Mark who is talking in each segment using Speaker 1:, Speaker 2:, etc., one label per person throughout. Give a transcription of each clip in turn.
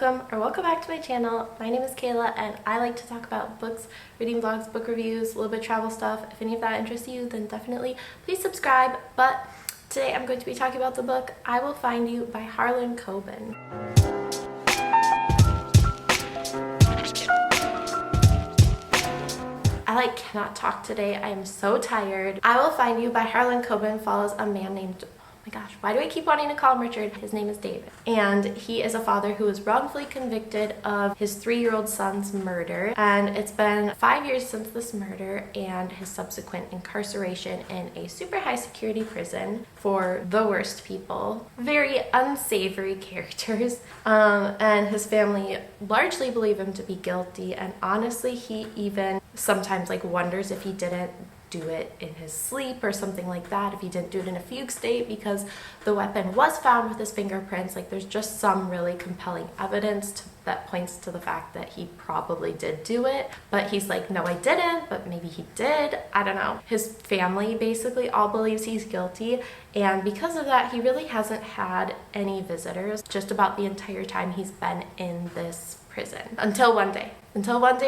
Speaker 1: welcome back to my channel. My name is Kayla and I like to talk about books, reading vlogs, book reviews, a little bit of travel stuff. If any of that interests you, then definitely please subscribe. But today I'm going to be talking about the book I Will Find You by Harlan Coben. I cannot talk today. I am so tired. I Will Find You by Harlan Coben follows a man named, oh my gosh, why do I keep wanting to call him Richard? His name is David. And he is a father who was wrongfully convicted of his 3-year-old son's murder. And it's been 5 years since this murder and his subsequent incarceration in a super high security prison for the worst people. Very unsavory characters. And his family largely believe him to be guilty. And honestly, he even sometimes wonders if he didn't do it in his sleep or something like that, if he didn't do it in a fugue state, because the weapon was found with his fingerprints. There's just some really compelling evidence that points to the fact that he probably did do it, but he's like, no, I didn't, but maybe he did. I don't know. His family basically all believes he's guilty, and because of that, he really hasn't had any visitors just about the entire time he's been in this prison. Until one day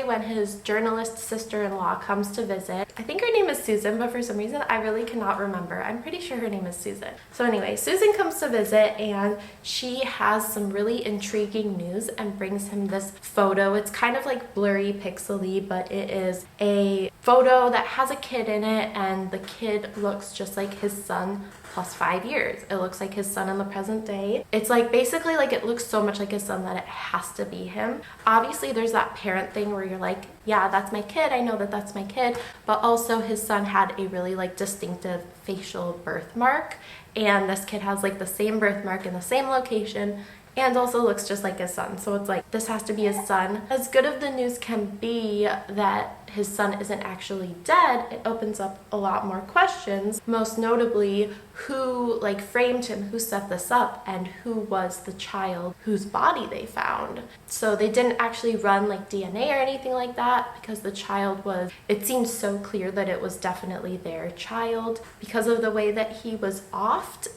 Speaker 1: when his journalist sister-in-law comes to visit. I think her name is Susan, but for some reason I really cannot remember. I'm pretty sure her name is Susan. So anyway, Susan comes to visit and she has some really intriguing news and brings him this photo. It's kind of blurry, pixely, but it is a photo that has a kid in it, and the kid looks just like his son plus 5 years. It looks like his son in the present day. It's basically it looks so much like his son that it has to be him. Obviously there's that parent thing where you're like, yeah, that's my kid, I know that that's my kid, but also his son had a really distinctive facial birthmark, and this kid has the same birthmark in the same location and also looks just like his son. So it's this has to be his son. As good of the news can be that his son isn't actually dead, it opens up a lot more questions, most notably who framed him, who set this up, and who was the child whose body they found. So they didn't actually run DNA or anything like that, because the child was, it seemed so clear that it was definitely their child. Because of the way that he was offed,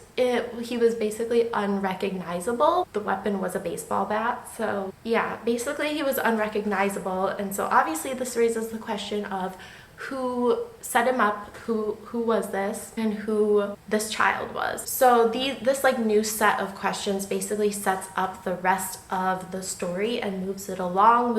Speaker 1: he was basically unrecognizable. The weapon was a baseball bat, so yeah, basically he was unrecognizable. And so obviously this raises the question of who set him up, who was this, and who this child was. So this new set of questions basically sets up the rest of the story and moves it along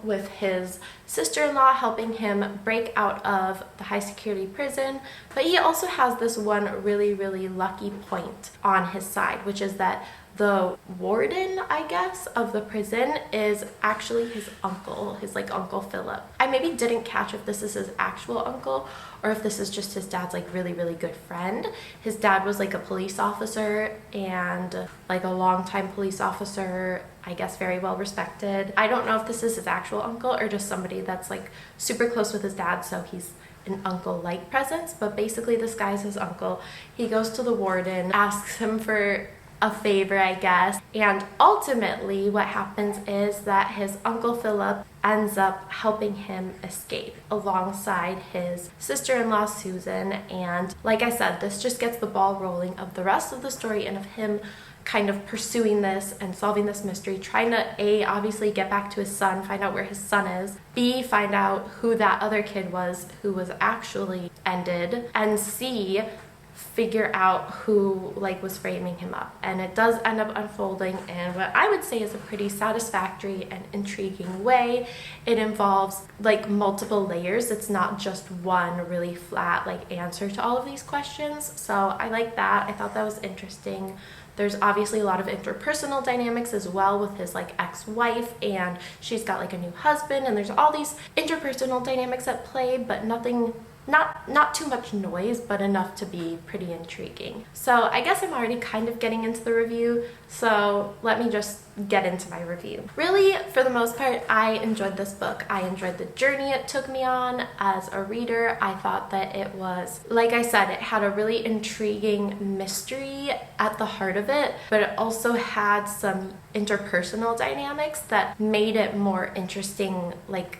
Speaker 1: with his sister-in-law helping him break out of the high security prison. But he also has this one really, really lucky point on his side, which is that the warden, I guess, of the prison is actually his uncle, his Uncle Philip. I maybe didn't catch if this is his actual uncle or if this is just his dad's really, really good friend. His dad was a police officer, and a longtime police officer, I guess very well respected. I don't know if this is his actual uncle or just somebody that's super close with his dad, so he's an uncle-like presence. But basically this guy's his uncle. He goes to the warden, asks him for a favor, I guess, and ultimately what happens is that his Uncle Philip ends up helping him escape alongside his sister-in-law Susan. And like I said, this just gets the ball rolling of the rest of the story and of him kind of pursuing this and solving this mystery, trying to A, obviously get back to his son, find out where his son is, B, find out who that other kid was who was actually ended, and C, figure out who was framing him up. And it does end up unfolding in what I would say is a pretty satisfactory and intriguing way. It involves multiple layers. It's not just one really flat answer to all of these questions. So I like that. I thought that was interesting. There's obviously a lot of interpersonal dynamics as well with his ex-wife, and she's got a new husband, and there's all these interpersonal dynamics at play, but nothing, not too much noise, but enough to be pretty intriguing. So I guess I'm already kind of getting into the review, so let me just get into my review. Really, for the most part, I enjoyed this book. I enjoyed the journey it took me on as a reader. I thought that it was, like I said, it had a really intriguing mystery at the heart of it, but it also had some interpersonal dynamics that made it more interesting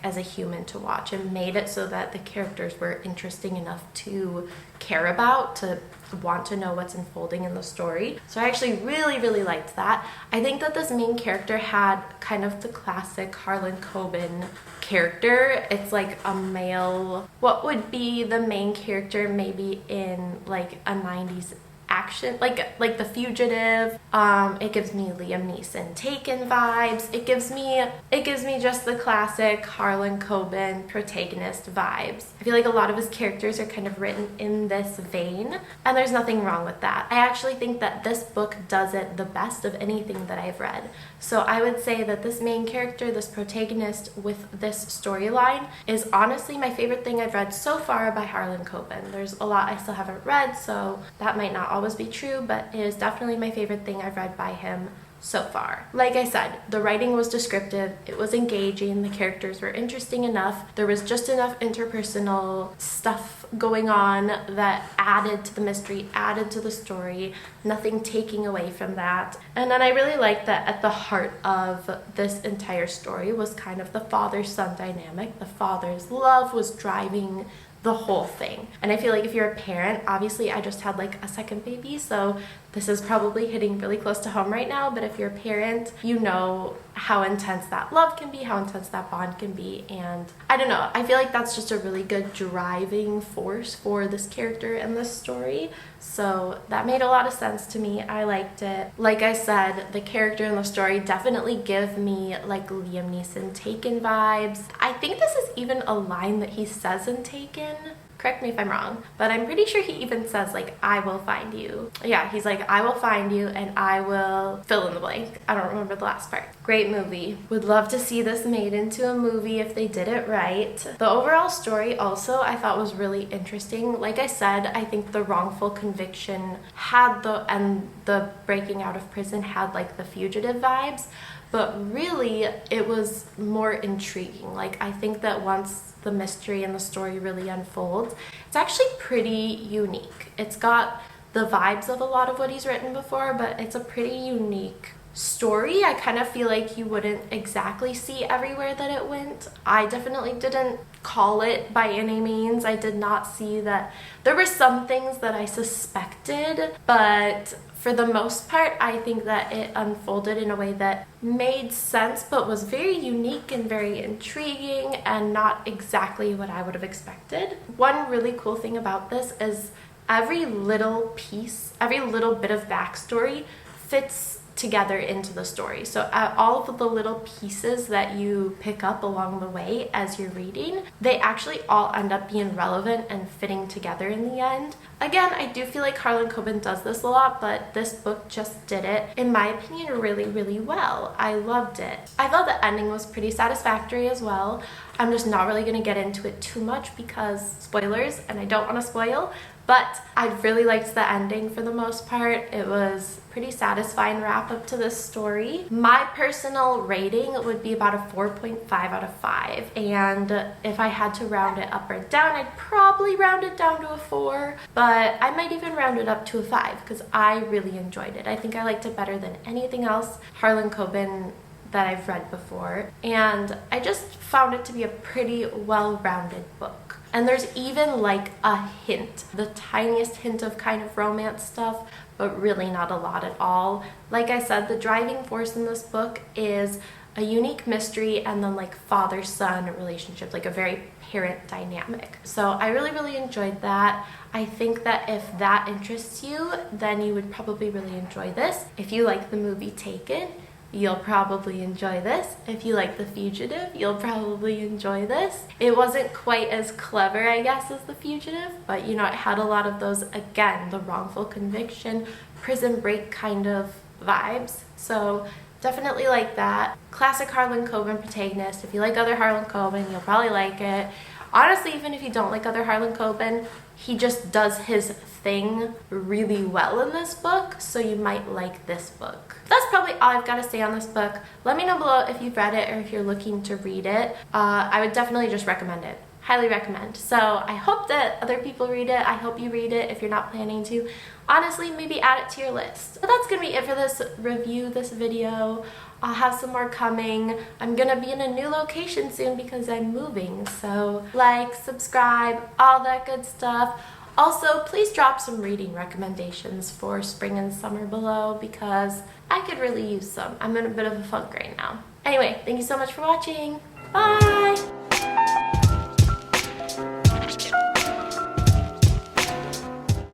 Speaker 1: as a human to watch, and made it so that the characters were interesting enough to care about, to want to know what's unfolding in the story. So I actually really liked that. I think that this main character had kind of the classic Harlan Coben character. It's like a male, what would be the main character maybe in like a 90s action, like The Fugitive. It gives me Liam Neeson Taken vibes. It gives me just the classic Harlan Coben protagonist vibes. I feel like a lot of his characters are kind of written in this vein, and there's nothing wrong with that. I actually think that this book does it the best of anything that I've read. So I would say that this main character, this protagonist with this storyline, is honestly my favorite thing I've read so far by Harlan Coben. There's a lot I still haven't read, so that might not always be true, but it is definitely my favorite thing I've read by him so far. Like I said, the writing was descriptive, it was engaging, the characters were interesting enough, there was just enough interpersonal stuff going on that added to the mystery, added to the story, nothing taking away from that. And then I really liked that at the heart of this entire story was kind of the father-son dynamic. The father's love was driving the whole thing. And I feel like if you're a parent, obviously I just had like a second baby, so this is probably hitting really close to home right now, but if you're a parent, you know how intense that love can be, how intense that bond can be, and I don't know, I feel like that's just a really good driving force for this character and this story, so that made a lot of sense to me. I liked it. Like I said, the character and the story definitely give me like Liam Neeson Taken vibes. I think this is even a line that he says in Taken. Correct me if I'm wrong, but I'm pretty sure he even says like, I will find you. Yeah, he's like, I will find you and I will fill in the blank. I don't remember the last part. Great movie. Would love to see this made into a movie if they did it right. The overall story also I thought was really interesting. Like I said, I think the wrongful conviction had the breaking out of prison had like The Fugitive vibes, but really it was more intriguing. Like I think that once the mystery and the story really unfolds, it's actually pretty unique. It's got the vibes of a lot of what he's written before, but it's a pretty unique story. I kind of feel like you wouldn't exactly see everywhere that it went. I definitely didn't call it by any means. I did not see that. There were some things that I suspected, but for the most part, I think that it unfolded in a way that made sense, but was very unique and very intriguing and not exactly what I would have expected. One really cool thing about this is every little piece, every little bit of backstory fits together into the story. So all of the little pieces that you pick up along the way as you're reading, they actually all end up being relevant and fitting together in the end. Again, I do feel like Harlan Coben does this a lot, but this book just did it, in my opinion, really well. I loved it. I thought the ending was pretty satisfactory as well. I'm just not really going to get into it too much because spoilers, and I don't want to spoil, but I really liked the ending for the most part. It was pretty satisfying wrap up to this story. My personal rating would be about a 4.5 out of 5, and if I had to round it up or down, I'd probably round it down to a 4, but I might even round it up to a 5 because I really enjoyed it. I think I liked it better than anything else Harlan Coben that I've read before, and I just found it to be a pretty well-rounded book. And there's even like a hint, the tiniest hint of kind of romance stuff, but really not a lot at all. Like I said, the driving force in this book is a unique mystery and then like father-son relationship, like a very parent dynamic. So I really enjoyed that. I think that if that interests you, then you would probably really enjoy this. If you like the movie Taken, you'll probably enjoy this. If you like The Fugitive, you'll probably enjoy this. It wasn't quite as clever, I guess, as The Fugitive, but you know, it had a lot of those, again, the wrongful conviction, prison break kind of vibes. So definitely like that. Classic Harlan Coben protagonist. If you like other Harlan Coben, you'll probably like it. Honestly, even if you don't like other Harlan Coben, he just does his thing really well in this book, so you might like this book. That's probably all I've got to say on this book. Let me know below if you've read it or if you're looking to read it. I would definitely just recommend it. Highly recommend. So I hope that other people read it. I hope you read it if you're not planning to. Honestly, maybe add it to your list. But that's gonna be it for this review, this video. I'll have some more coming. I'm gonna be in a new location soon because I'm moving. So like, subscribe, all that good stuff. Also, please drop some reading recommendations for spring and summer below because I could really use some. I'm in a bit of a funk right now. Anyway, thank you so much for watching. Bye!